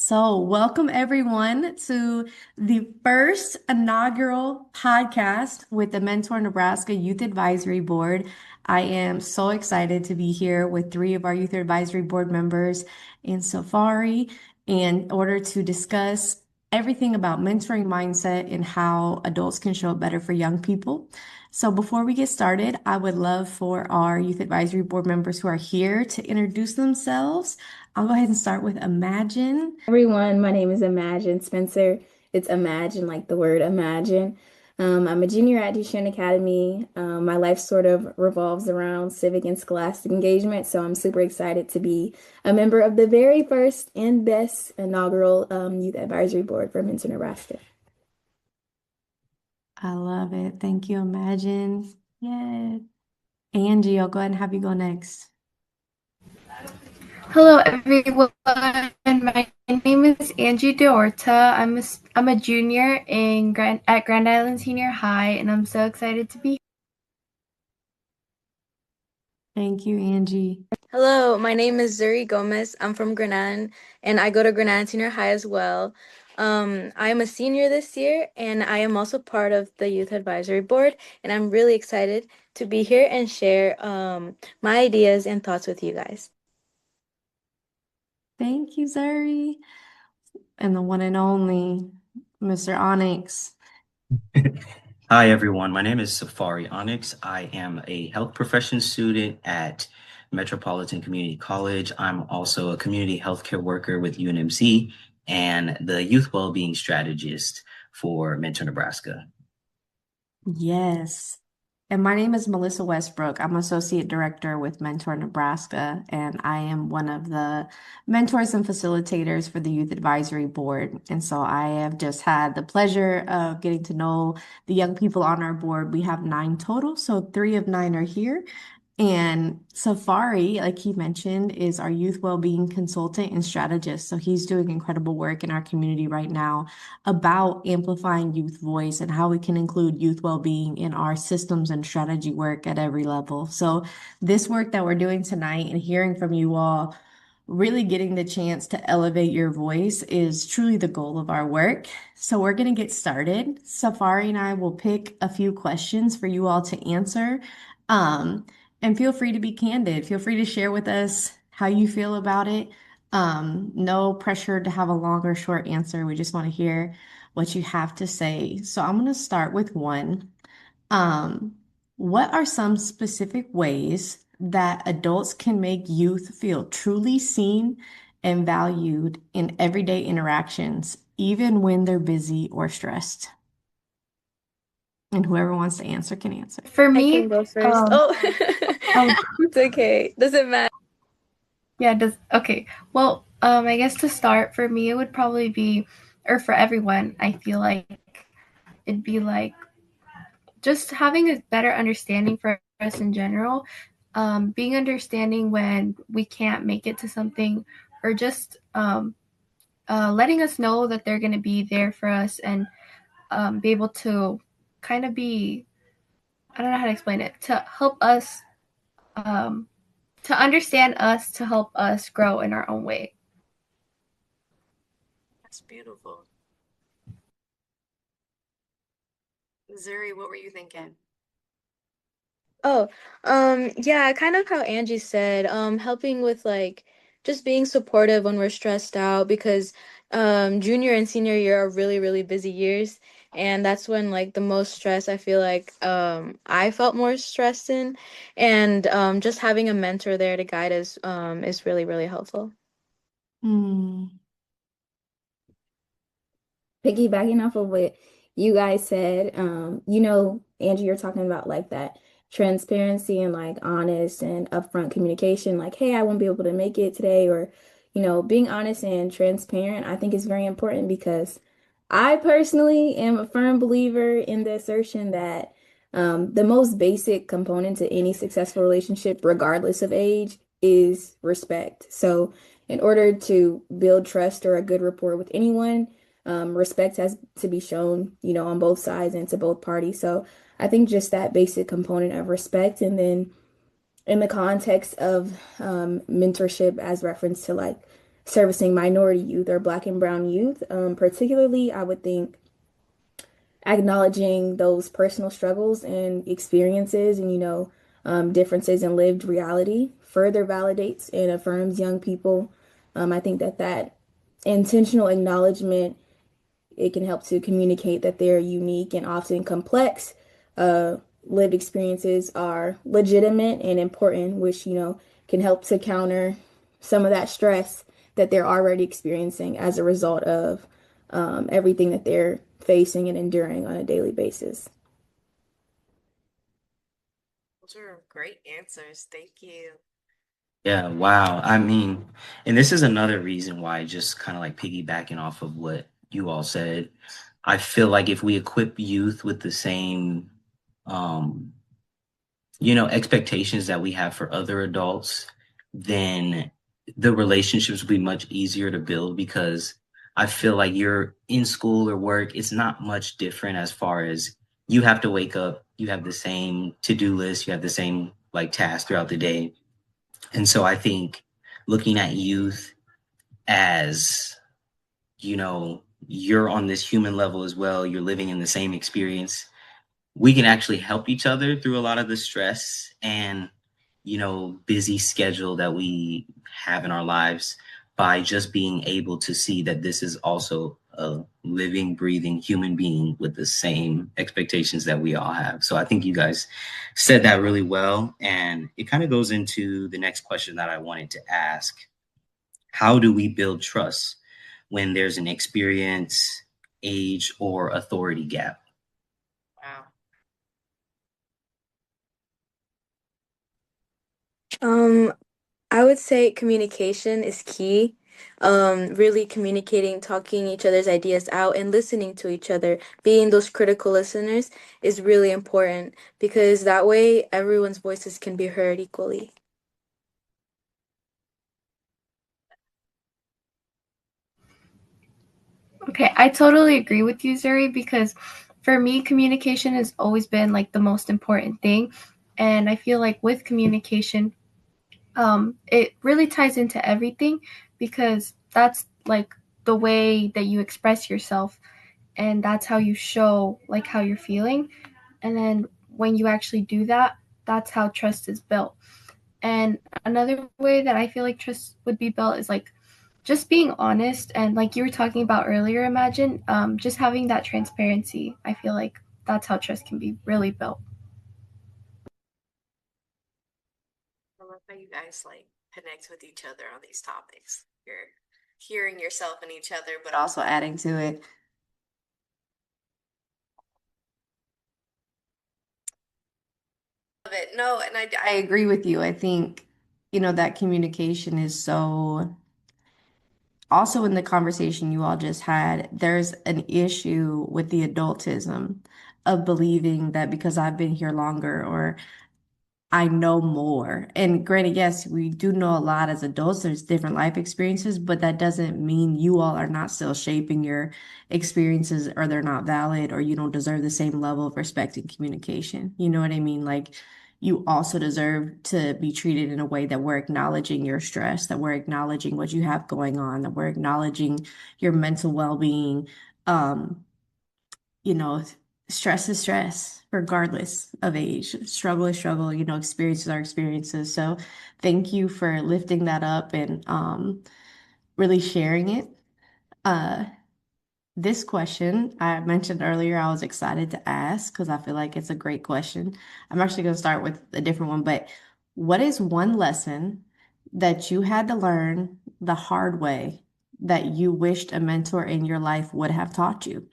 Welcome everyone to the first inaugural podcast with the Mentor Nebraska Youth Advisory Board. I am so excited to be here with three of our Youth Advisory Board members in Safari in order to discuss everything about mentoring mindset and how adults can show up better for young people. So before we get started, I would love for our Youth Advisory Board members who are here to introduce themselves. I'll go ahead and start with Imagine. Everyone, my name is Imagine Spencer. It's Imagine, like the word imagine. I'm a junior at Duchesne Academy. My life sort of revolves around civic and scholastic engagement, so I'm super excited to be a member of the very first and best inaugural Youth Advisory Board for Minter, Nebraska. I love it. Thank you, Imagine. Yeah. Angie, I'll go ahead and have you go next. Hello, everyone. My name is Angie DeOrta. I'm a junior at Grand Island Senior High, and I'm so excited to be. Thank you, Angie. Hello, my name is Zuri Gomez. I'm from Grenan, and I go to Grenan Senior High as well. I am a senior this year, and I am also part of the Youth Advisory Board, and I'm really excited to be here and share my ideas and thoughts with you guys. Thank you, Zuri. And the one and only Mr. Onyx. Hi, everyone. My name is Safari Onyx. I am a health profession student at Metropolitan Community College. I'm also a community healthcare worker with UNMC and the youth well-being strategist for Mentor, Nebraska. Yes. And my name is Melissa Westbrook. I'm Associate Director with Mentor Nebraska, and I am one of the mentors and facilitators for the Youth Advisory Board. And so I have just had the pleasure of getting to know the young people on our board. We have 9 total, so 3 of 9 are here. And Safari, like he mentioned, is our youth well-being consultant and strategist. So he's doing incredible work in our community right now about amplifying youth voice and how we can include youth well-being in our systems and strategy work at every level. So this work that we're doing tonight and hearing from you all, really getting the chance to elevate your voice is truly the goal of our work. So we're going to get started. Safari and I will pick a few questions for you all to answer. Um, and feel free to be candid. Feel free to share with us how you feel about it. No pressure to have a long or short answer. We just want to hear what you have to say. So I'm going to start with one. Um, what are some specific ways that adults can make youth feel truly seen and valued in everyday interactions, even when they're busy or stressed? And whoever wants to answer can answer. For I can me, go first. um, Oh, oh, it's okay. Doesn't matter. yeah, okay. Well, I guess to start, for me, it would probably be, or for everyone, I feel like it'd be like just having a better understanding for us in general, being understanding when we can't make it to something, or just letting us know that they're going to be there for us and be able to kind of be, I don't know how to explain it, to help us, um, to understand us, to help us grow in our own way. That's beautiful. Zuri, what were you thinking? Oh, yeah, kind of how Angie said, helping with like just being supportive when we're stressed out because junior and senior year are really, really busy years. And that's when like the most stress I feel like I felt more stressed in. And just having a mentor there to guide us is really, really helpful. Hmm. Piggybacking off of what you guys said, Angie, you're talking about like that transparency and like honest and upfront communication, like, hey, I won't be able to make it today, or, being honest and transparent, I think is very important because I personally am a firm believer in the assertion that the most basic component to any successful relationship, regardless of age, is respect. So, in order to build trust or a good rapport with anyone, respect has to be shown, on both sides and to both parties. So I think just that basic component of respect, and then in the context of mentorship, as reference to like servicing minority youth or Black and Brown youth. Particularly, I would think acknowledging those personal struggles and experiences and, differences in lived reality further validates and affirms young people. I think that intentional acknowledgement, it can help to communicate that their unique and often complex uh, lived experiences are legitimate and important, which, can help to counter some of that stress that they're already experiencing as a result of everything that they're facing and enduring on a daily basis. Those are great answers. Thank you. Yeah, wow. I mean, and this is another reason why, just kind of like piggybacking off of what you all said, I feel like if we equip youth with the same, um, expectations that we have for other adults, then the relationships will be much easier to build because I feel like you're in school or work, it's not much different as far as you have to wake up, you have the same to-do list, you have the same like tasks throughout the day. And so I think looking at youth as, you're on this human level as well, you're living in the same experience, we can actually help each other through a lot of the stress and, busy schedule that we have in our lives by just being able to see that this is also a living, breathing human being with the same expectations that we all have. So I think you guys said that really well. And it kind of goes into the next question that I wanted to ask. How do we build trust when there's an experience, age, or authority gap? Wow. Um, I would say communication is key. Really communicating, talking each other's ideas out, and listening to each other, being those critical listeners is really important because that way everyone's voices can be heard equally. Okay, I totally agree with you, Zuri, because for me, communication has always been like the most important thing. And I feel like with communication, it really ties into everything because that's like the way that you express yourself and that's how you show like how you're feeling. And then when you actually do that, that's how trust is built. And another way that I feel like trust would be built is like just being honest and like you were talking about earlier, Imagine, just having that transparency. I feel like that's how trust can be really built. I love how you guys like connect with each other on these topics. You're hearing yourself and each other, but also adding to it. Love it. No, and I agree with you. I think, that communication is so also in the conversation you all just had, there's an issue with the adultism of believing that because I've been here longer or I know more. And granted, yes, we do know a lot as adults. There's different life experiences, but that doesn't mean you all are not still shaping your experiences or they're not valid or you don't deserve the same level of respect and communication. You know what I mean? Like you also deserve to be treated in a way that we're acknowledging your stress, that we're acknowledging what you have going on, that we're acknowledging your mental well-being. Um, you know, stress is stress, regardless of age. Struggle is struggle, experiences are experiences. So thank you for lifting that up and really sharing it. Uh, this question I mentioned earlier, I was excited to ask because I feel like it's a great question. I'm actually going to start with a different one, but what is one lesson that you had to learn the hard way that you wished a mentor in your life would have taught you?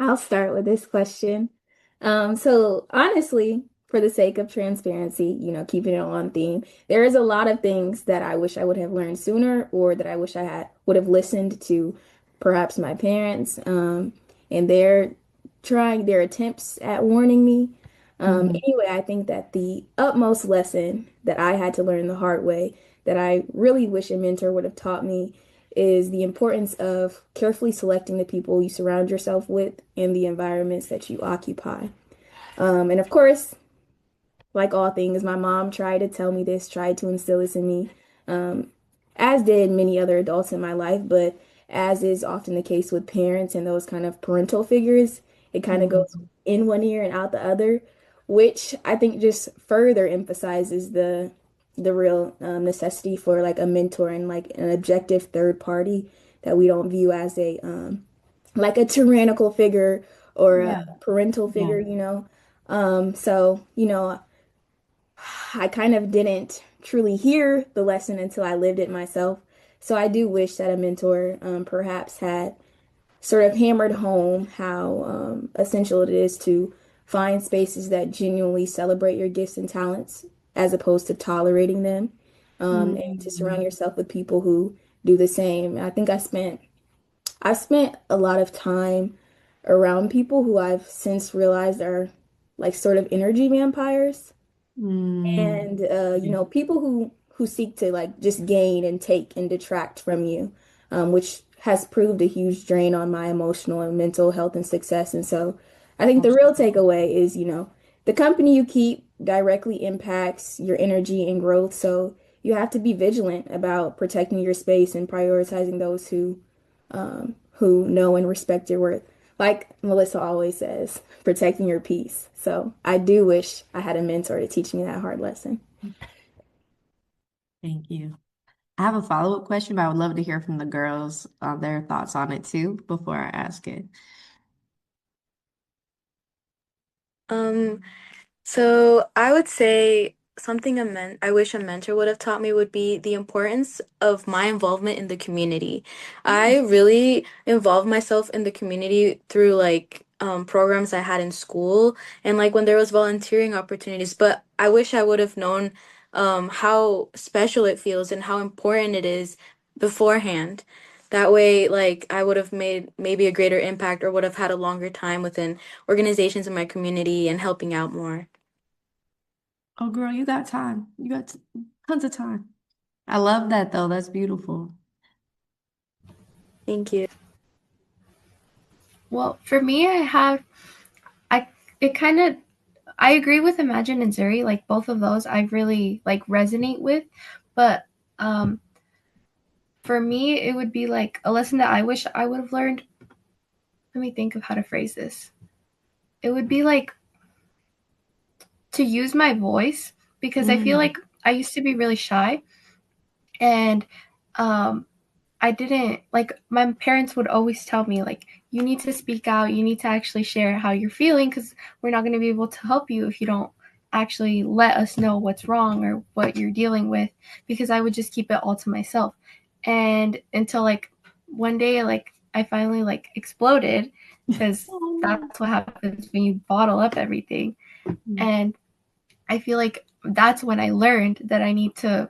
I'll start with this question. So honestly, for the sake of transparency, keeping it on theme, there is a lot of things that I wish I would have learned sooner or that I wish I had would have listened to perhaps my parents, and their attempts at warning me. Mhm. Anyway, I think that the utmost lesson that I had to learn the hard way that I really wish a mentor would have taught me is the importance of carefully selecting the people you surround yourself with and the environments that you occupy. And of course, like all things, my mom tried to tell me this, tried to instill this in me, um, as did many other adults in my life. But as is often the case with parents and those kind of parental figures, it kind of goes Mhm. in one ear and out the other, which I think just further emphasizes the real necessity for like a mentor and like an objective third party that we don't view as a like a tyrannical figure or a Yeah. parental Yeah. figure, you know. So, you know, I kind of didn't truly hear the lesson until I lived it myself. So I do wish that a mentor perhaps had sort of hammered home how essential it is to find spaces that genuinely celebrate your gifts and talents as opposed to tolerating them, and to surround Mhm. yourself with people who do the same. I think I spent a lot of time around people who I've since realized are like sort of energy vampires. Mm. And you know, people who seek to like just gain and take and detract from you, which has proved a huge drain on my emotional and mental health and success. And so I think the real Absolutely. takeaway is, you know, the company you keep directly impacts your energy and growth. So you have to be vigilant about protecting your space and prioritizing those who know and respect your worth. Like Melissa always says, protecting your peace. So I do wish I had a mentor to teach me that hard lesson. Thank you. I have a follow-up question, but I would love to hear from the girls, their thoughts on it too before I ask it. Um, So I would say something I wish a mentor would have taught me would be the importance of my involvement in the community. I Mm. really involved myself in the community through like programs I had in school and like when there was volunteering opportunities, but I wish I would have known how special it feels and how important it is beforehand. That way, like I would have made maybe a greater impact or would have had a longer time within organizations in my community and helping out more. Oh, girl, you got time. You got tons of time. I love that though. That's beautiful. Thank you. Well, for me, I it kind of I agree with Imagine and Zuri, like both of those I really like resonate with, but um for me it would be like a lesson that I wish I would have learned. Let me think of how to phrase this. It would be like to use my voice because I feel Mm. like I used to be really shy and um I didn't like my parents would always tell me like you need to speak out, you need to actually share how you're feeling cuz we're not going to be able to help you if you don't actually let us know what's wrong or what you're dealing with because I would just keep it all to myself. And until like one day like I finally like exploded cuz Oh, that's what happens when you bottle up everything. no. And I feel like that's when I learned that I need to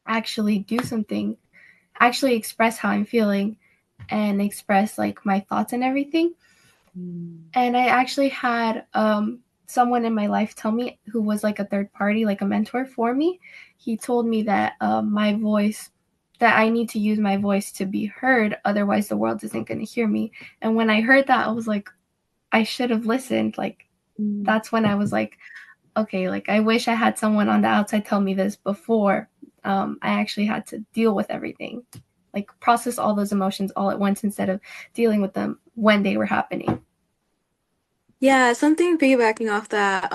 actually do something, actually express how I'm feeling and express like my thoughts and everything. Mm. And I actually had someone in my life tell me who was like a third party, like a mentor for me. He told me that my voice, that I need to use my voice to be heard, otherwise the world isn't going to hear me. And when I heard that, I was like, I should have listened. Like Mm. that's when I was like, okay, like I wish I had someone on the outside tell me this before I actually had to deal with everything, like process all those emotions all at once instead of dealing with them when they were happening. Yeah, something piggybacking off that.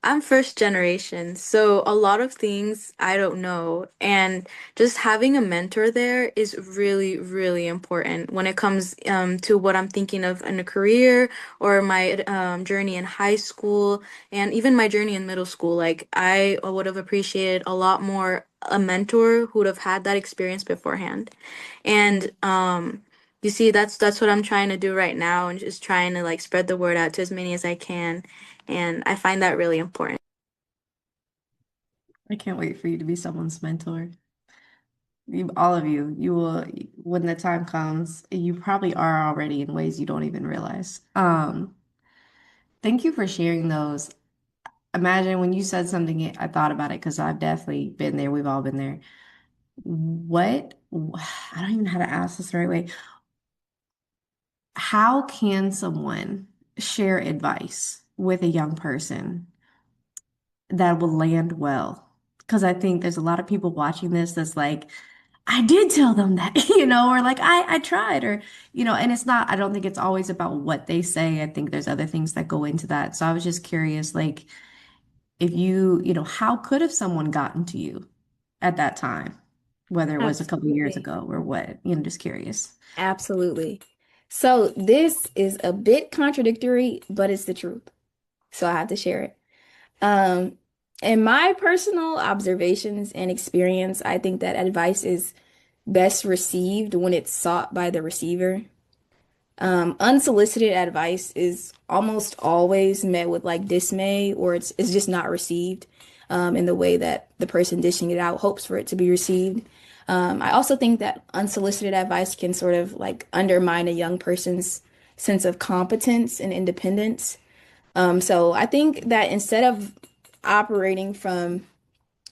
I'm first generation, so a lot of things I don't know, and just having a mentor there is really, really important when it comes to what I'm thinking of in a career or my journey in high school and even my journey in middle school. Like I would have appreciated a lot more a mentor who would have had that experience beforehand. And you see, that's what I'm trying to do right now and just trying to like spread the word out to as many as I can. And I find that really important. I can't wait for you to be someone's mentor. All of you, you will, when the time comes, you probably are already in ways you don't even realize. Thank you for sharing those. Imagine when you said something, I thought about it because I've definitely been there. We've all been there. What, I don't even know how to ask this the right way. How can someone share advice with a young person that will land well. Because I think there's a lot of people watching this that's like, I did tell them that, or like I tried, or, and it's not, I don't think it's always about what they say. I think there's other things that go into that. So I was just curious, like, if how could have someone gotten to you at that time, whether it was a couple years Absolutely. ago or what, just curious. Absolutely. So this is a bit contradictory, but it's the truth. So I have to share it. Um, in my personal observations and experience, I think that advice is best received when it's sought by the receiver. Unsolicited advice is almost always met with like dismay, or it's just not received in the way that the person dishing it out hopes for it to be received. I also think that unsolicited advice can sort of like undermine a young person's sense of competence and independence. So I think that instead of operating from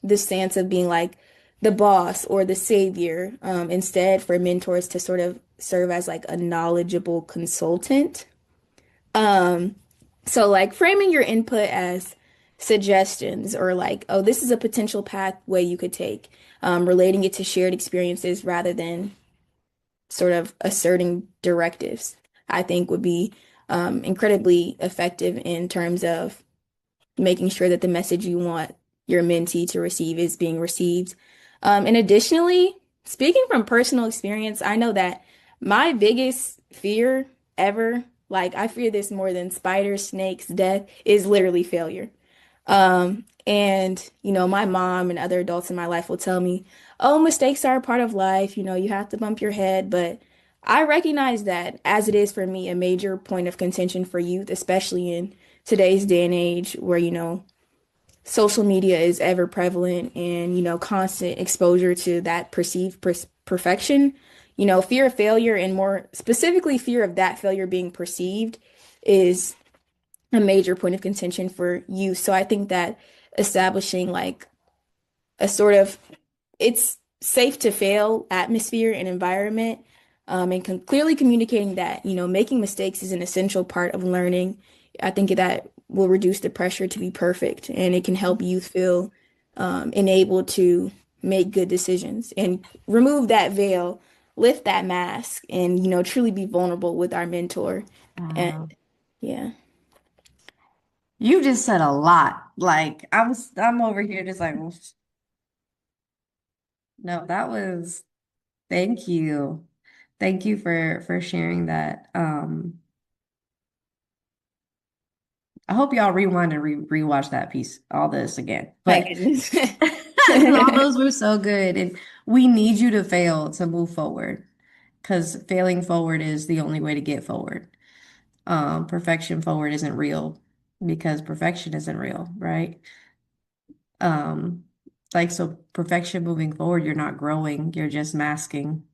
the stance of being like the boss or the savior, instead for mentors to sort of serve as like a knowledgeable consultant. Um, so like framing your input as suggestions or like, oh, this is a potential pathway you could take, relating it to shared experiences rather than sort of asserting directives, I think would be incredibly effective in terms of making sure that the message you want your mentee to receive is being received. And additionally, speaking from personal experience, I know that my biggest fear ever, like I fear this more than spiders, snakes, death, is literally failure. And my mom and other adults in my life will tell me, oh, mistakes are a part of life, you have to bump your head. But I recognize that as it is for me, a major point of contention for youth, especially in today's day and age where, social media is ever prevalent and, constant exposure to that perceived perfection, fear of failure and more specifically fear of that failure being perceived is a major point of contention for youth. So I think that establishing like a sort of it's safe to fail atmosphere and environment, and clearly communicating that, making mistakes is an essential part of learning. I think that will reduce the pressure to be perfect and it can help youth feel enabled to make good decisions and remove that veil, lift that mask, and, truly be vulnerable with our mentor. And Wow. yeah. You just said a lot. Like I'm over here just like, no, that was, thank you. Thank you for sharing that. I hope y'all rewind and rewatch that piece, all this again. My But goodness. all those were so good. And we need you to fail to move forward because failing forward is the only way to get forward. Perfection forward isn't real because perfection isn't real, right? Um, like so perfection moving forward, you're not growing, you're just masking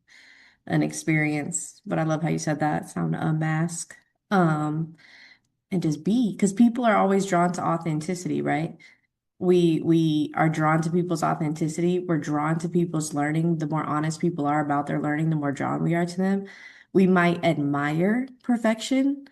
an experience. But I love how you said that, sound unmask. And just be, because people are always drawn to authenticity, right? We are drawn to people's authenticity. We're drawn to people's learning. The more honest people are about their learning, the more drawn we are to them. We might admire perfection,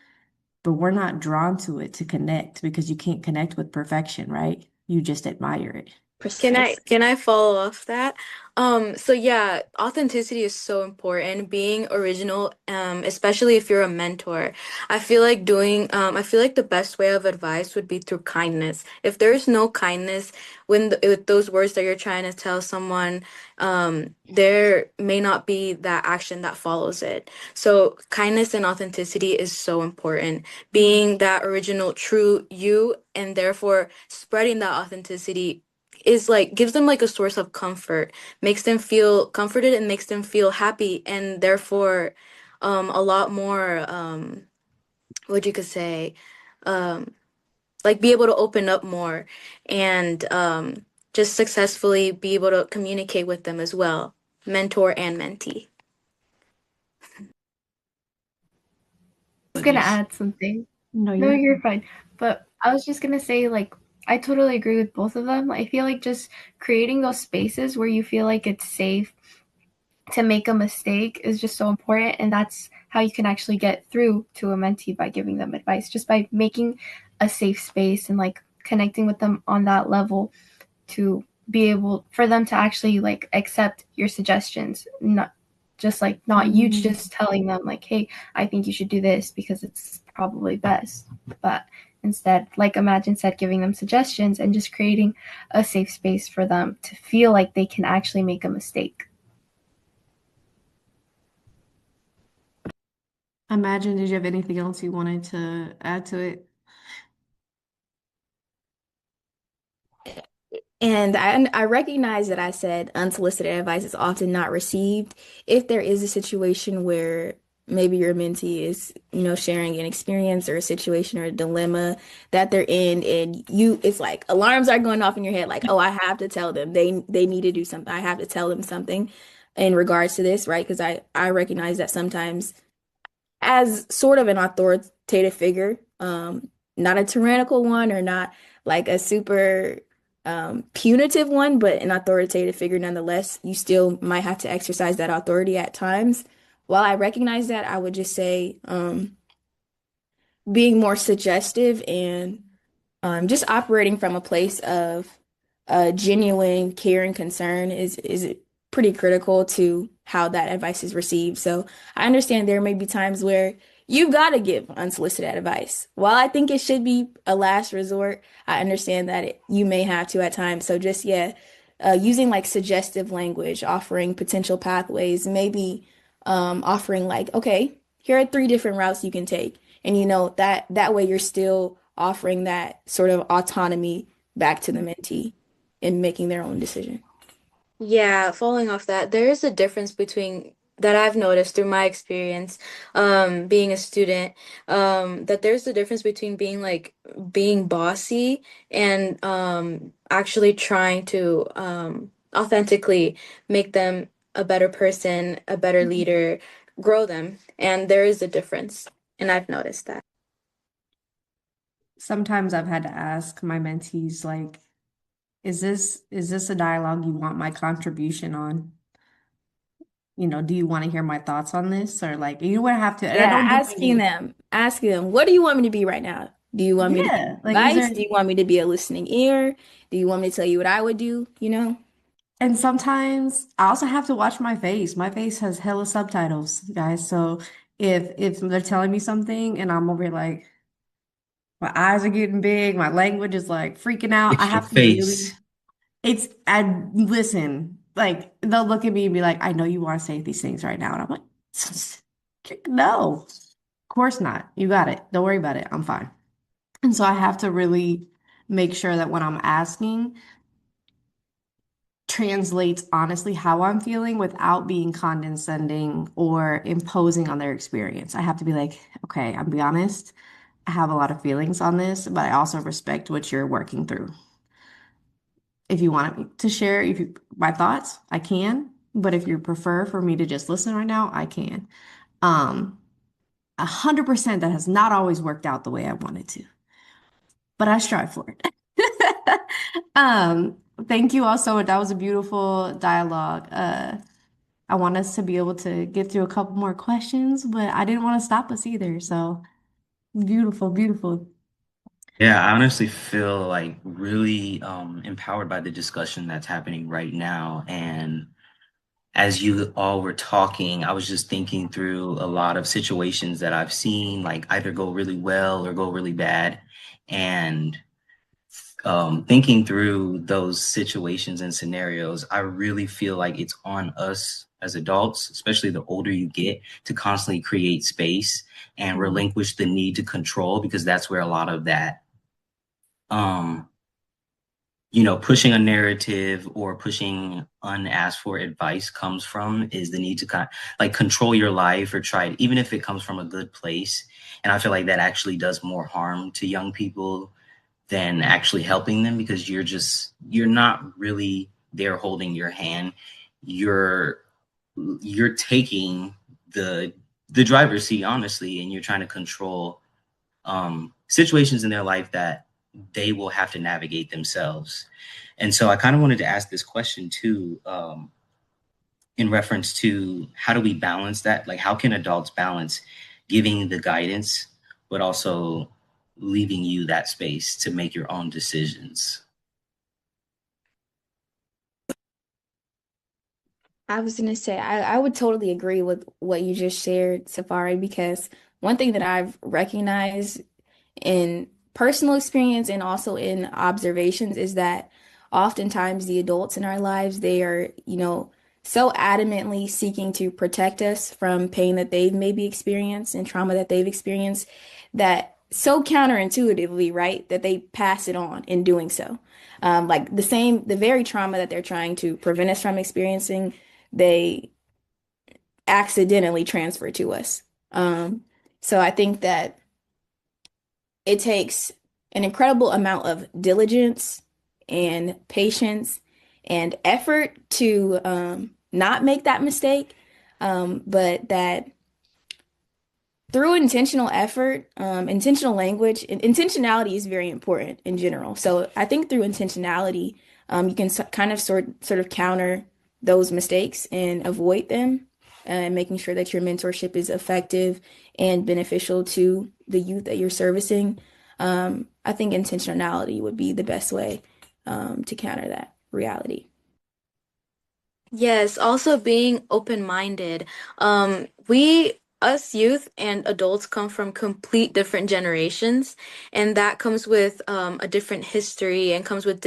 but we're not drawn to it to connect because you can't connect with perfection, right? You just admire it. Can I Precise. can I follow off that? So yeah, authenticity is so important. Being original, especially if you're a mentor. I feel like the best way of advice would be through kindness. If there's no kindness with those words that you're trying to tell someone, there may not be that action that follows it. So kindness and authenticity is so important. Being that original, true you, and therefore spreading that authenticity is like gives them like a source of comfort, makes them feel comforted and makes them feel happy and therefore a lot more what you could say um like be able to open up more and just successfully be able to communicate with them as well, mentor and mentee. I was gonna Apologies. add something. No, No, you're you're fine. But I was just gonna say, like, I totally agree with both of them. I feel like just creating those spaces where you feel like it's safe to make a mistake is just so important. And that's how you can actually get through to a mentee by giving them advice, just by making a safe space and like connecting with them on that level to be able for them to actually like accept your suggestions, not just like not you just telling them like, hey, I think you should do this because it's probably best, but instead, like Imagine said, giving them suggestions and just creating a safe space for them to feel like they can actually make a mistake. Imagine, did you have anything else you wanted to add to it? And I recognize that I said unsolicited advice is often not received. If there is a situation where maybe your mentee is, sharing an experience or a situation or a dilemma that they're in, and it's like alarms are going off in your head, like, oh, I have to tell them they need to do something. I have to tell them something in regards to this, right? Because I recognize that sometimes as sort of an authoritative figure, not a tyrannical one or not like a super punitive one, but an authoritative figure nonetheless. You still might have to exercise that authority at times. While I recognize that, I would just say being more suggestive and just operating from a place of genuine care and concern is pretty critical to how that advice is received. So I understand there may be times where you've got to give unsolicited advice. While I think it should be a last resort, I understand that you may have to at times. So just using like suggestive language, offering potential pathways, maybe offering like, okay, here are 3 different routes you can take. And that way you're still offering that sort of autonomy back to the mentee in making their own decision. Yeah, following off that, there is a difference between that I've noticed through my experience, being a student, that there's a difference between being bossy and actually trying to authentically make them a better person, a better leader, grow them. And there is a difference, and I've noticed that. Sometimes I've had to ask my mentees, like, is this a dialogue you want my contribution on? Do you want to hear my thoughts on this? Or like, you would have to, and I Yeah, don't do any, asking them, what do you want me to be right now? Do you want me to give yeah, like, is advice? there, Do you want me to be a listening ear? Do you want me to tell you what I would do? and sometimes I also have to watch my face. My face has hella subtitles, guys. So if they're telling me something and I'm over here like, my eyes are getting big, my language is like freaking out, I Fix your have to really, face. I listen, like they'll look at me and be like, I know you want to say these things right now. And I'm like, no, of course not. You got it. Don't worry about it. I'm fine. And so I have to really make sure that when I'm asking, translates honestly how I'm feeling without being condescending or imposing on their experience. I have to be like, okay, I'll be honest. I have a lot of feelings on this, but I also respect what you're working through. If you want me to share my thoughts, I can. But if you prefer for me to just listen right now, I can. Um, 100% that has not always worked out the way I wanted to, but I strive for it. Thank you all so much. That was a beautiful dialogue. I want us to be able to get through a couple more questions, but I didn't want to stop us either. So beautiful, beautiful. Yeah, I honestly feel like really empowered by the discussion that's happening right now. And as you all were talking, I was just thinking through a lot of situations that I've seen, like either go really well or go really bad. And thinking through those situations and scenarios, I really feel like it's on us as adults, especially the older you get, to constantly create space and relinquish the need to control, because that's where a lot of that um pushing a narrative or pushing unasked for advice comes from, is the need to like control your life or try it, even if it comes from a good place. And I feel like that actually does more harm to young people than actually helping them, because you're not really there holding your hand. You're you're taking the driver's seat, honestly, and you're trying to control situations in their life that they will have to navigate themselves. And so I kind of wanted to ask this question too, in reference to how do we balance that? Like, how can adults balance giving the guidance, but also leaving you that space to make your own decisions. I was gonna say I would totally agree with what you just shared, Safari, because one thing that I've recognized in personal experience and also in observations is that oftentimes the adults in our lives, they are, so adamantly seeking to protect us from pain that they've maybe experienced and trauma that they've experienced that so counterintuitively, right, that they pass it on in doing so. Like the very trauma that they're trying to prevent us from experiencing, they accidentally transfer to us. So I think that it takes an incredible amount of diligence and patience and effort to not make that mistake, but that through intentional effort, intentional language, and intentionality is very important in general. So I think through intentionality, you can kind of sort of counter those mistakes and avoid them, and making sure that your mentorship is effective and beneficial to the youth that you're servicing. I think intentionality would be the best way to counter that reality. Yes, also being open-minded. Us youth and adults come from complete different generations, and that comes with a different history and comes with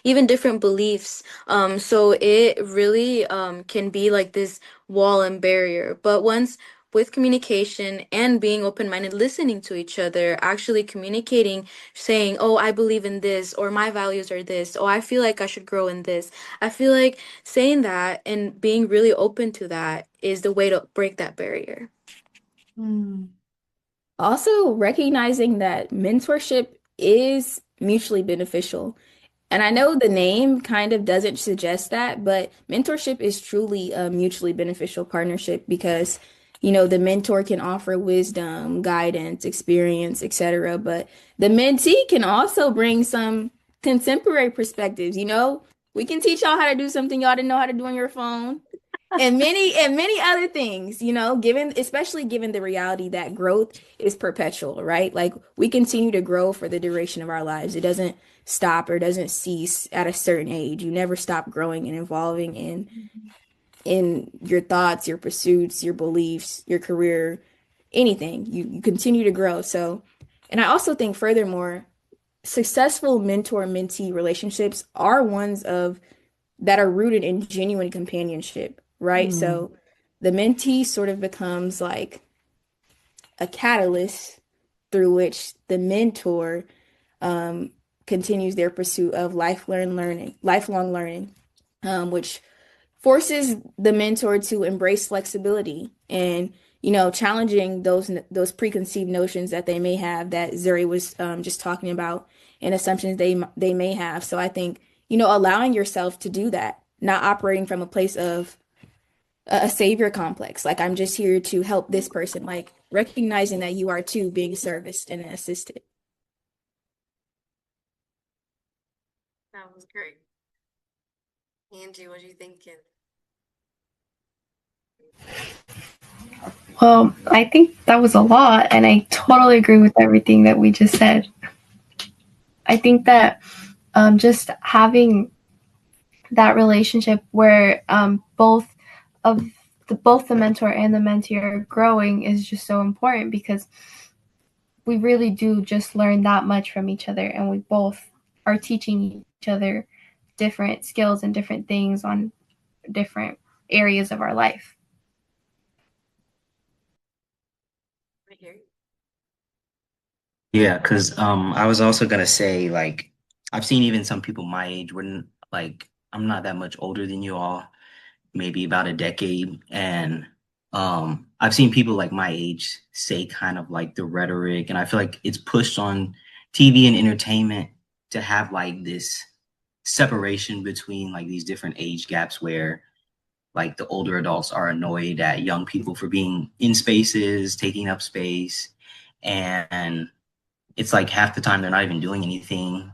even different beliefs. So it really can be like this wall and barrier. But once with communication and being open-minded, listening to each other, actually communicating, saying, "Oh, I believe in this," or "My values are this," "Oh, I feel like I should grow in this." I feel like saying that and being really open to that is the way to break that barrier. Mm. Also, recognizing that mentorship is mutually beneficial. And I know the name kind of doesn't suggest that, but mentorship is truly a mutually beneficial partnership because, the mentor can offer wisdom, guidance, experience, etc. But the mentee can also bring some contemporary perspectives. We can teach y'all how to do something y'all didn't know how to do on your phone and many other things, especially given the reality that growth is perpetual, right? Like we continue to grow for the duration of our lives. It doesn't stop or doesn't cease at a certain age. You never stop growing and evolving in your thoughts, your pursuits, your beliefs, your career, anything. You continue to grow. So, and I also think furthermore, successful mentor-mentee relationships are ones of that are rooted in genuine companionship, right? Mm. So the mentee sort of becomes like a catalyst through which the mentor um, continues their pursuit of lifelong learning, which forces the mentor to embrace flexibility and challenging those preconceived notions that they may have that Zuri was just talking about and assumptions they may have. So I think allowing yourself to do that, not operating from a place of a savior complex, like I'm just here to help this person, like recognizing that you are too being serviced and assisted. That was great. Angie, what are you thinking? Well, I think that was a lot, and I totally agree with everything that we just said. I think that just having that relationship where both the mentor and the mentee are growing is just so important because we really do just learn that much from each other, and we both are teaching each other different skills and different things on different areas of our life. Yeah, because I was also gonna say like I've seen even some people my age when like I'm not that much older than you all, maybe about a decade, and I've seen people like my age say kind of like the rhetoric, and I feel like it's pushed on TV and entertainment to have like this separation between like these different age gaps where like the older adults are annoyed at young people for being in spaces, taking up space, and it's like half the time they're not even doing anything.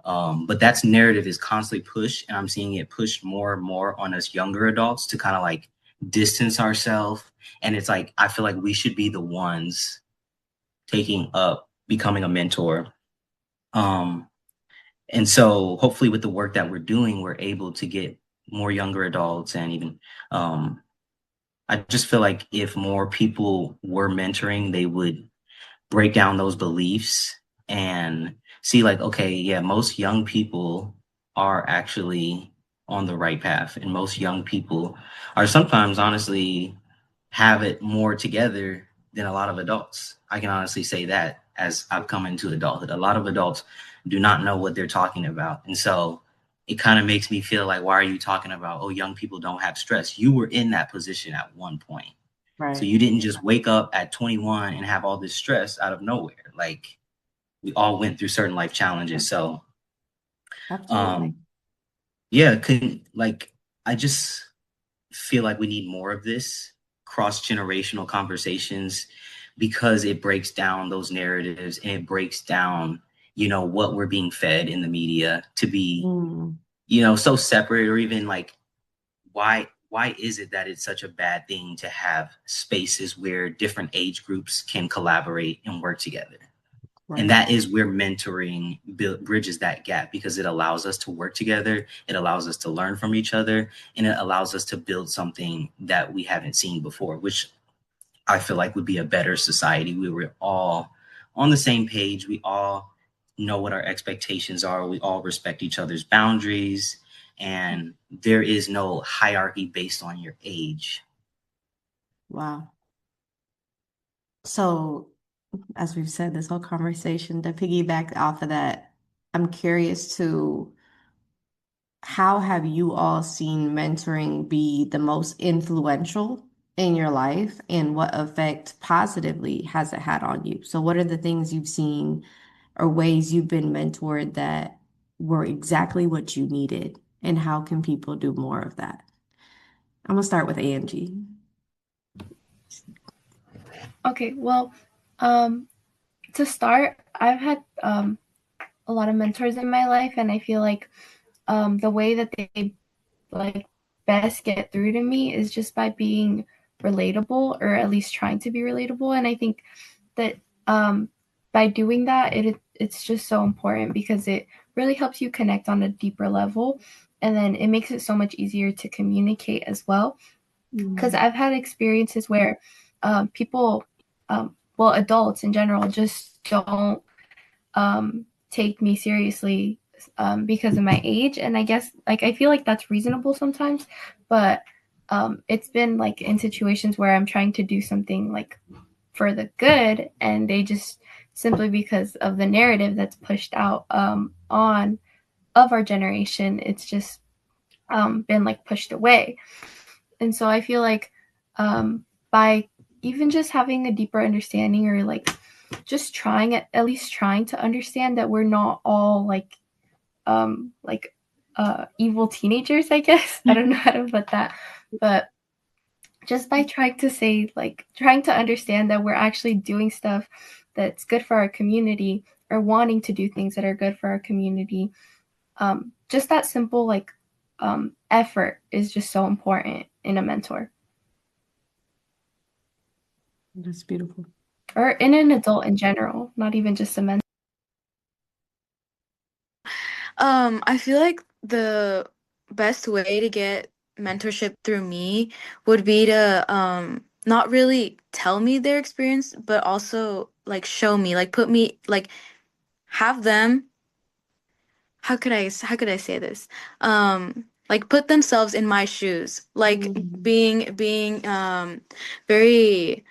But that's narrative is constantly pushed, and I'm seeing it pushed more and more on us younger adults to kind of like distance ourselves. And it's like I feel like we should be the ones taking up becoming a mentor. Um, and so hopefully with the work that we're doing, we're able to get more younger adults and even I just feel like if more people were mentoring, they would break down those beliefs and see like, okay, yeah, most young people are actually on the right path. And most young people are sometimes honestly have it more together than a lot of adults. I can honestly say that as I've come into adulthood. A lot of adults do not know what they're talking about. And so it kind of makes me feel like, why are you talking about, oh, young people don't have stress? You were in that position at one point. So Right. you didn't just wake up at 21 and have all this stress out of nowhere. Like we all went through certain life challenges. So Absolutely. um yeah, like I just feel like we need more of this cross-generational conversations because it breaks down those narratives and it breaks down, what we're being fed in the media to be, Mm, so separate or even like why is it that it's such a bad thing to have spaces where different age groups can collaborate and work together? And right. that is where mentoring bridges that gap because it allows us to work together, it allows us to learn from each other, and it allows us to build something that we haven't seen before, which I feel like would be a better society. We were all on the same page. We all know what our expectations are. We all respect each other's boundaries. And there is no hierarchy based on your age. Wow. So, as we've said, this whole conversation, to piggyback off of that, I'm curious to how have you all seen mentoring be the most influential in your life and what effect positively has it had on you? So, what are the things you've seen or ways you've been mentored that were exactly what you needed? And how can people do more of that? I'm gonna start with Angie. Okay, well, um, to start, I've had a lot of mentors in my life, and I feel like the way that they like best get through to me is just by being relatable, or at least trying to be relatable. And I think that by doing that, it's just so important because it really helps you connect on a deeper level, and then it makes it so much easier to communicate as well. Because Mm, I've had experiences where people, well, adults in general, just don't take me seriously because of my age. And I guess like I feel like that's reasonable sometimes, but it's been like in situations where I'm trying to do something like for the good, and they just simply because of the narrative that's pushed out on of our generation, it's just been like pushed away. And so I feel like by even just having a deeper understanding, or like just trying at least trying to understand that we're not all like evil teenagers, I guess. I don't know how to put that. But just by trying to say, like, trying to understand that we're actually doing stuff that's good for our community, or wanting to do things that are good for our community, just that simple like effort is just so important in a mentor, that's beautiful. or in an adult in general, not even just a mentor. I feel like the best way to get mentorship through me would be to not really tell me their experience, but also like show me, like put me like have them how could I say this? Like put themselves in my shoes. Like Mm, being very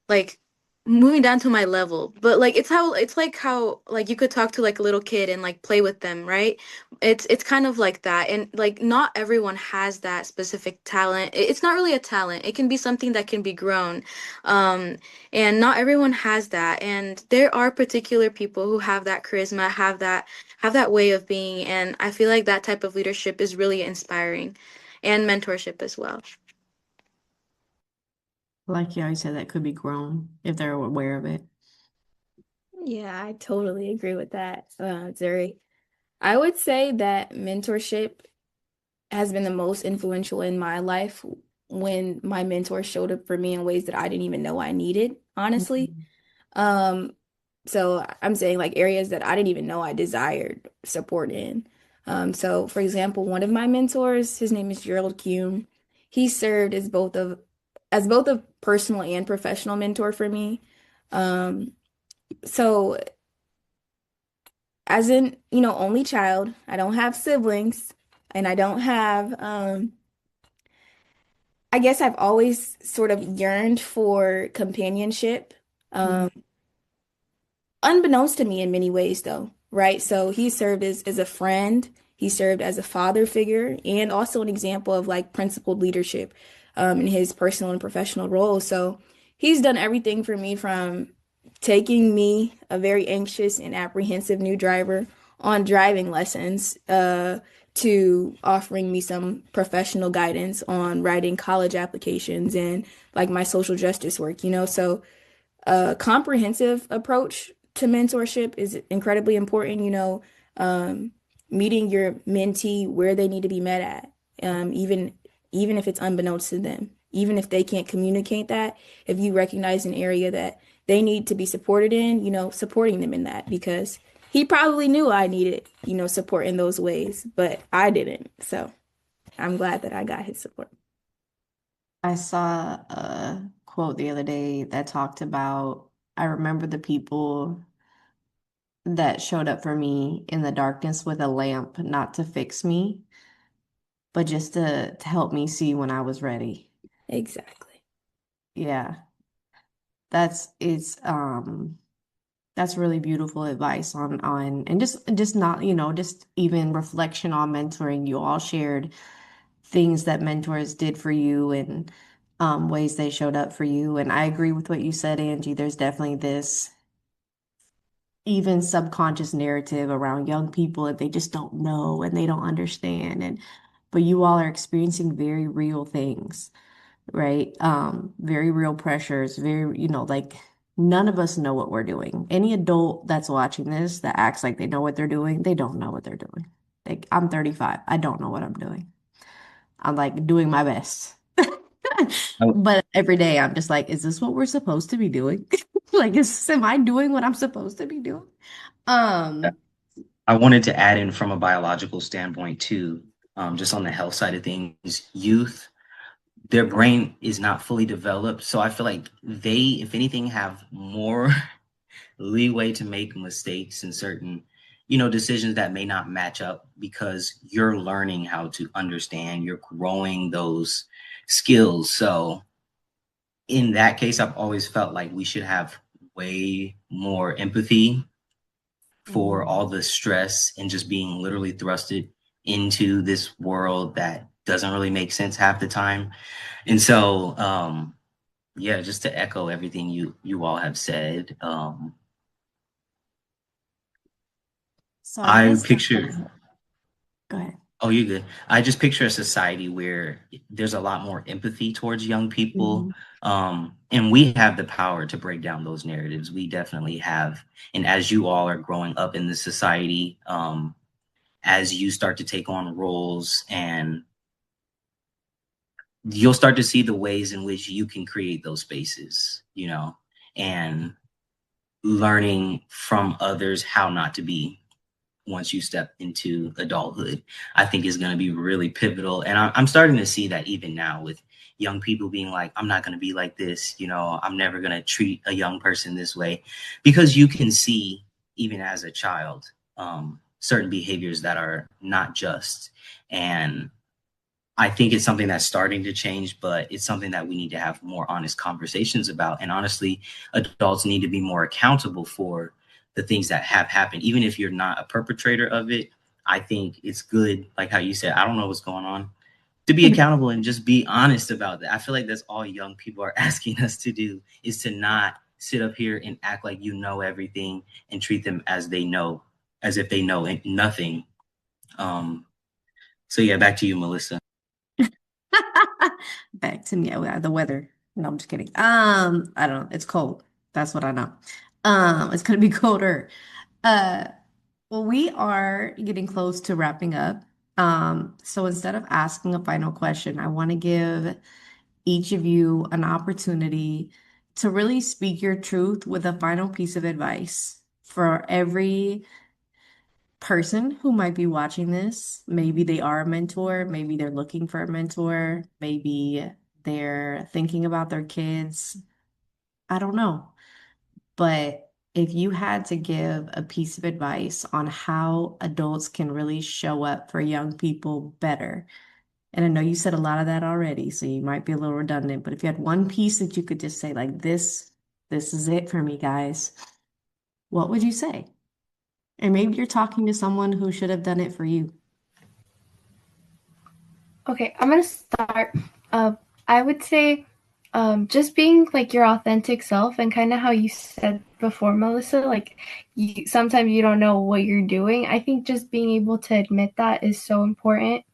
like moving down to my level, but like it's like how like you could talk to like a little kid and like play with them, right? It's kind of like that, and like not everyone has that specific talent. It's not really a talent, it can be something that can be grown. um and not everyone has that, and there are particular people who have that charisma, have that way of being, and I feel like that type of leadership is really inspiring, and mentorship as well. like you always said, that could be grown if they're aware of it. Yeah, I totally agree with that, Zuri. I would say that mentorship has been the most influential in my life when my mentor showed up for me in ways that I didn't even know I needed, honestly. Mm, Um, So I'm saying like areas that I didn't even know I desired support in. So for example, one of my mentors, his name is Gerald Kuhn. He served as both a personal and professional mentor for me. Um, so as an, only child, I don't have siblings and I don't have I guess I've always sort of yearned for companionship. Mhm. Um, Unbeknownst to me in many ways though, right? So he served as a friend, he served as a father figure, and also an example of like principled leadership in his personal and professional roles. So he's done everything for me from taking me, a very anxious and apprehensive new driver, on driving lessons, to offering me some professional guidance on writing college applications and like my social justice work. So a comprehensive approach to mentorship is incredibly important, um, meeting your mentee where they need to be met at, even if it's unbeknownst to them, even if they can't communicate that, if you recognize an area that they need to be supported in, supporting them in that because he probably knew I needed, support in those ways, but I didn't. So I'm glad that I got his support. I saw a quote the other day that talked about, I remember the people that showed up for me in the darkness with a lamp, not to fix me, but just to help me see when I was ready. Exactly. Yeah, that's it's that's really beautiful advice on and just not, just even reflection on mentoring. You all shared things that mentors did for you and ways they showed up for you. And I agree with what you said, Angie. There's definitely this even subconscious narrative around young people that they just don't know and they don't understand. And but you all are experiencing very real things, right? Very real pressures, very, like none of us know what we're doing. Any adult that's watching this that acts like they know what they're doing, they don't know what they're doing. Like I'm 35. I don't know what I'm doing. I'm like doing my best. I, But every day I'm just like, is this what we're supposed to be doing? Like, am I doing what I'm supposed to be doing? Um, I wanted to add in from a biological standpoint too, just on the health side of things, youth, their brain is not fully developed. So I feel like they, if anything, have more leeway to make mistakes in certain, decisions that may not match up because you're learning how to understand, you're growing those skills. So in that case, I've always felt like we should have way more empathy for Mhm. all the stress and just being literally thrusted into this world that doesn't really make sense half the time. And so, yeah, just to echo everything you all have said, So I I guess, picture. go ahead. Oh, you're good. I just picture a society where there's a lot more empathy towards young people. Mhm. And we have the power to break down those narratives. We definitely have. And as you all are growing up in the society, as you start to take on roles, and you'll start to see the ways in which you can create those spaces, and learning from others how not to be once you step into adulthood, I think is going to be really pivotal. And I'm starting to see that even now with young people being like, I'm not going to be like this, I'm never going to treat a young person this way, because you can see, even as a child, certain behaviors that are not just. And I think it's something that's starting to change, but it's something that we need to have more honest conversations about. And honestly, adults need to be more accountable for the things that have happened. Even if you're not a perpetrator of it, I think it's good, like how you said, I don't know what's going on, to be accountable and just be honest about that. I feel like that's all young people are asking us to do, is to not sit up here and act like you know everything and treat them as they know, as if they know nothing. Um, so yeah, back to you, Melissa. Back to me. Oh, yeah, the weather. No, I'm just kidding. I don't know. It's cold. That's what I know. It's gonna be colder. Uh, well, we are getting close to wrapping up. So instead of asking a final question, I want to give each of you an opportunity to really speak your truth with a final piece of advice for every person who might be watching this. Maybe they are a mentor, maybe they're looking for a mentor, maybe they're thinking about their kids. I don't know. But if you had to give a piece of advice on how adults can really show up for young people better, and I know you said a lot of that already, so you might be a little redundant, but if you had one piece that you could just say, like, this is it for me, guys, what would you say? And maybe you're talking to someone who should have done it for you. Okay, I'm gonna start. Uh, I would say just being like your authentic self and kind of how you said before, Melissa, like sometimes you don't know what you're doing. I think just being able to admit that is so important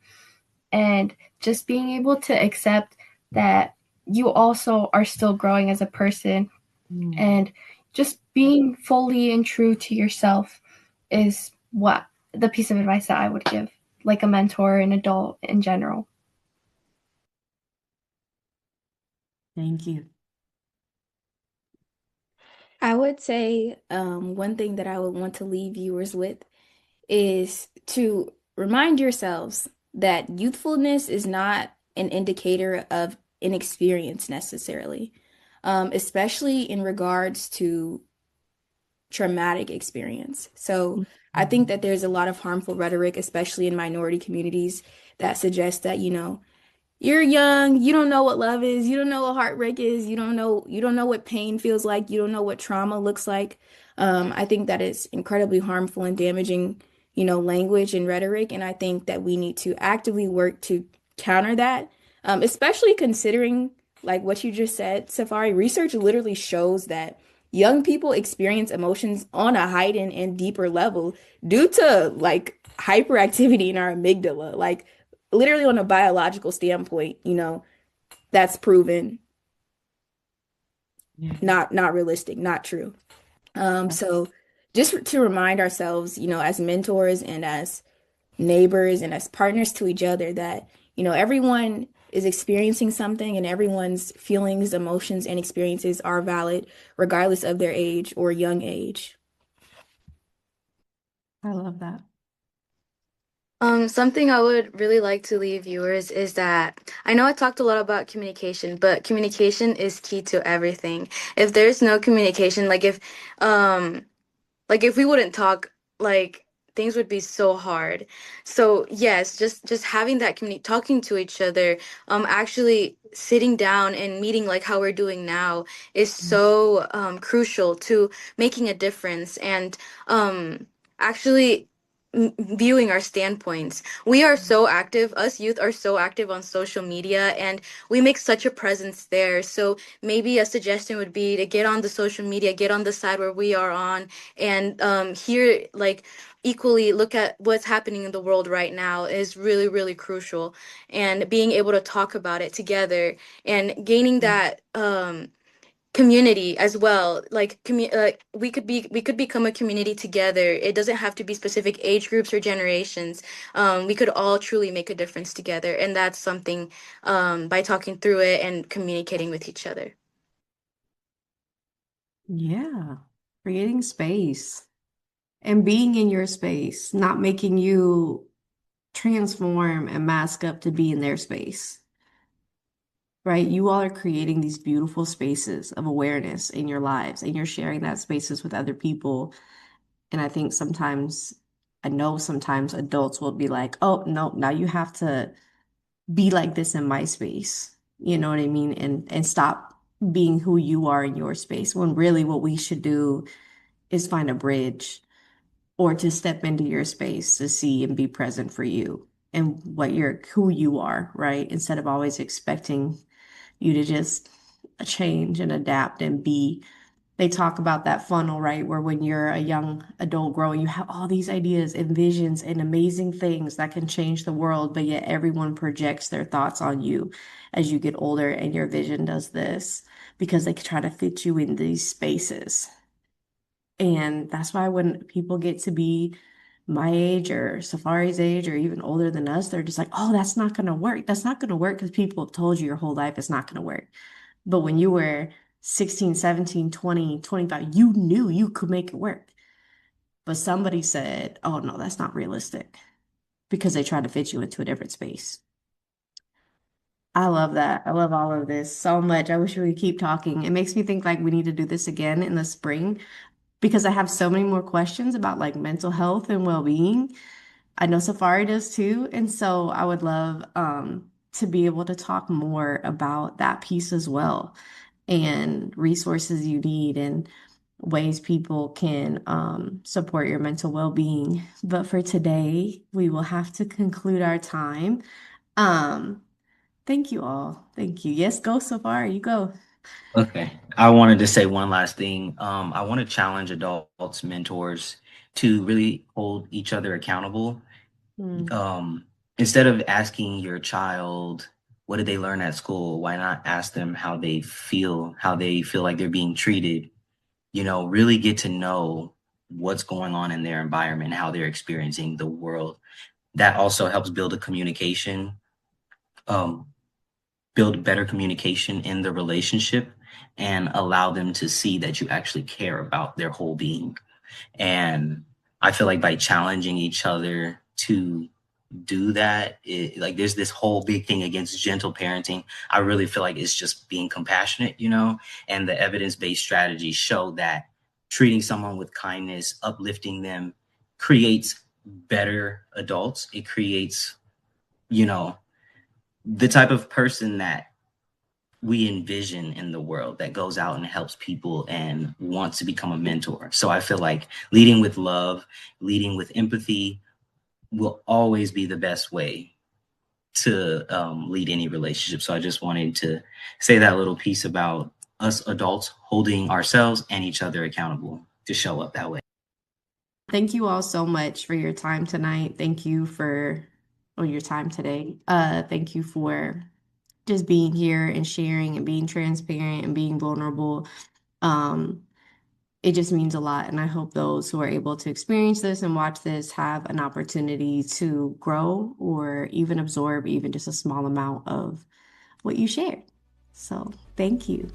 and just being able to accept that you also are still growing as a person Mm. and just being fully and true to yourself is what the piece of advice that I would give, like a mentor, an adult in general. Thank you. I would say one thing that I would want to leave viewers with is to remind yourselves that youthfulness is not an indicator of inexperience necessarily, especially in regards to traumatic experience. So I think that there's a lot of harmful rhetoric, especially in minority communities, that suggests that, you're young, you don't know what love is, you don't know what heartbreak is, you don't know what pain feels like, you don't know what trauma looks like. I think that is incredibly harmful and damaging, language and rhetoric, and I think that we need to actively work to counter that, especially considering like what you just said, Safari. Research literally shows that young people experience emotions on a heightened and deeper level due to like hyperactivity in our amygdala. Like literally on a biological standpoint, that's proven Yeah. not realistic, not true. So just to remind ourselves, as mentors and as neighbors and as partners to each other that, everyone is experiencing something and everyone's feelings, emotions, and experiences are valid regardless of their age or young age. I love that. Something I would really like to leave viewers is that I know I talked a lot about communication, but communication is key to everything. If there's no communication, um, like if we wouldn't talk, like things would be so hard. So yes, just having that community, talking to each other, actually sitting down and meeting like how we're doing now is so crucial to making a difference and actually viewing our standpoints. We are so active, us youth are so active on social media and we make such a presence there. So maybe a suggestion would be to get on the social media, get on the side where we are on and here like equally look at what's happening in the world right now is really really crucial and being able to talk about it together and gaining that community as well like we could become a community together. It doesn't have to be specific age groups or generations. We could all truly make a difference together and that's something by talking through it and communicating with each other. Yeah. Creating space and being in your space, not making you transform and mask up to be in their space, right? You all are creating these beautiful spaces of awareness in your lives, and you're sharing that spaces with other people. And I think sometimes, I know sometimes adults will be like, oh, no, now you have to be like this in my space. You know what I mean? And stop being who you are in your space, when really what we should do is find a bridge or to step into your space to see and be present for you and who you are, right? Instead of always expecting you to just change and adapt and be. They talk about that funnel, right? Where when you're a young adult growing, you have all these ideas and visions and amazing things that can change the world, but yet everyone projects their thoughts on you as you get older and your vision does this because they try to fit you in these spaces. And that's why when people get to be my age or Safari's age or even older than us, they're just like, oh, that's not going to work. That's not going to work because people have told you your whole life it's not going to work. But when you were 16, 17, 20, 25, you knew you could make it work. But somebody said, oh no, that's not realistic because they tried to fit you into a different space. I love that. I love all of this so much. I wish we could keep talking. It makes me think like we need to do this again in the spring because I have so many more questions about like mental health and well-being. I know Safari does too. And so I would love to be able to talk more about that piece as well and resources you need and ways people can support your mental well-being. But for today, we will have to conclude our time. Um, Thank you all. Thank you. Yes, go Safari. You go. Okay. I wanted to say one last thing. I want to challenge adults, mentors to really hold each other accountable. Mm, Um, Instead of asking your child, what did they learn at school? Why not ask them how they feel like they're being treated? Really get to know what's going on in their environment, how they're experiencing the world. That also helps um, build better communication in the relationship and allow them to see that you actually care about their whole being. And I feel like by challenging each other to do that, like there's this whole big thing against gentle parenting. I really feel like it's just being compassionate, and the evidence-based strategies show that treating someone with kindness, uplifting them, creates better adults. It creates, you know, the type of person that we envision in the world that goes out and helps people and wants to become a mentor. So I feel like leading with love, leading with empathy will always be the best way to lead any relationship. So I just wanted to say that little piece about us adults holding ourselves and each other accountable to show up that way. Thank you all so much for your time tonight. Thank you for your time today. Thank you for just being here and sharing and being transparent and being vulnerable. Um, it just means a lot. And I hope those who are able to experience this and watch this have an opportunity to grow or even absorb even just a small amount of what you shared. So thank you.